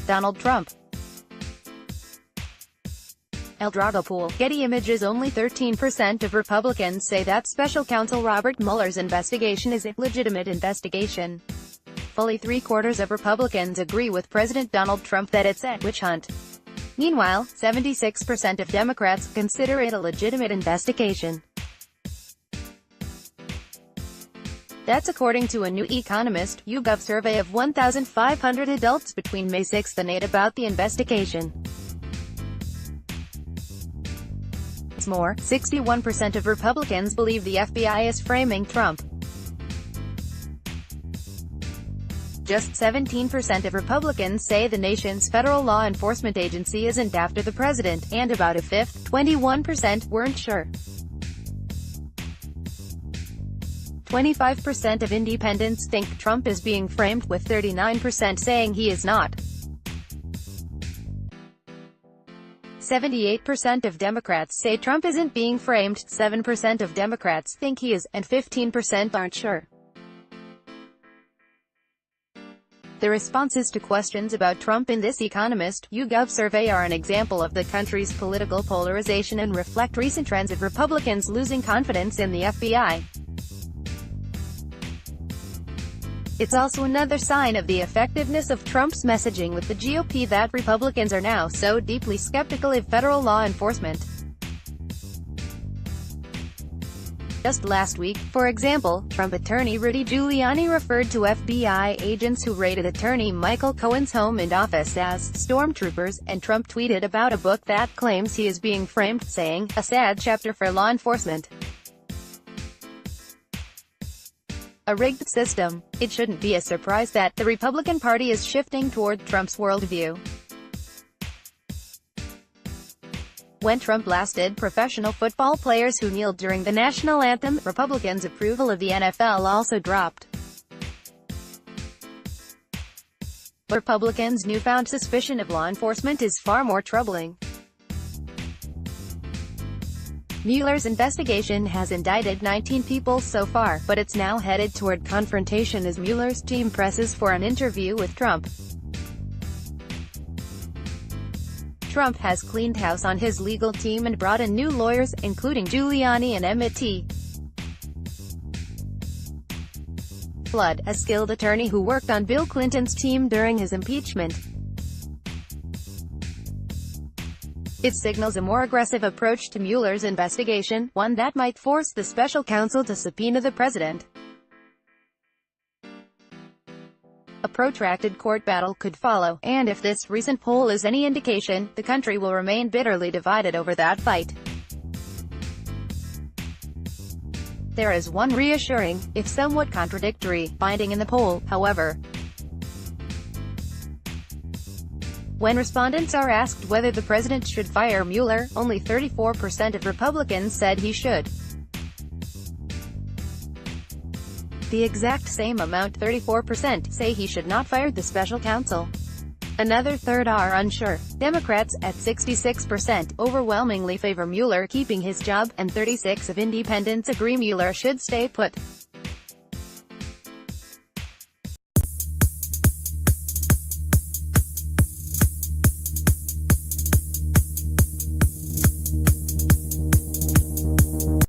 Donald Trump. Drago-Pool, Getty Images Only 13% of Republicans say that special counsel Robert Mueller's investigation is a legitimate investigation. Fully three-quarters of Republicans agree with President Donald Trump that it's a witch hunt. Meanwhile, 76% of Democrats consider it a legitimate investigation. That's according to a new Economist, YouGov survey of 1,500 adults between May 6 and 8 about the investigation. What's more, 61% of Republicans believe the FBI is framing Trump. Just 17% of Republicans say the nation's federal law enforcement agency isn't after the president, and about a fifth, 21%, weren't sure. 25% of independents think Trump is being framed, with 39% saying he is not. 78% of Democrats say Trump isn't being framed, 7% of Democrats think he is, and 15% aren't sure. The responses to questions about Trump in this Economist, YouGov survey are an example of the country's political polarization and reflect recent trends of Republicans losing confidence in the FBI. It's also another sign of the effectiveness of Trump's messaging with the GOP that Republicans are now so deeply skeptical of federal law enforcement. Just last week, for example, Trump attorney Rudy Giuliani referred to FBI agents who raided attorney Michael Cohen's home and office as stormtroopers, and Trump tweeted about a book that claims he is being framed, saying, "A sad chapter for law enforcement. A rigged system." It shouldn't be a surprise that the Republican Party is shifting toward Trump's worldview. When Trump blasted professional football players who kneeled during the national anthem, Republicans' approval of the NFL also dropped. Republicans' newfound suspicion of law enforcement is far more troubling. Mueller's investigation has indicted 19 people so far, but it's now headed toward confrontation as Mueller's team presses for an interview with Trump. Trump has cleaned house on his legal team and brought in new lawyers, including Giuliani and Emmett Flood, a skilled attorney who worked on Bill Clinton's team during his impeachment. It signals a more aggressive approach to Mueller's investigation, one that might force the special counsel to subpoena the president. A protracted court battle could follow, and if this recent poll is any indication, the country will remain bitterly divided over that fight. There is one reassuring, if somewhat contradictory, finding in the poll, however. When respondents are asked whether the president should fire Mueller, only 34% of Republicans said he should. The exact same amount, 34%, say he should not fire the special counsel. Another third are unsure. Democrats, at 66%, overwhelmingly favor Mueller keeping his job, and 36% of independents agree Mueller should stay put.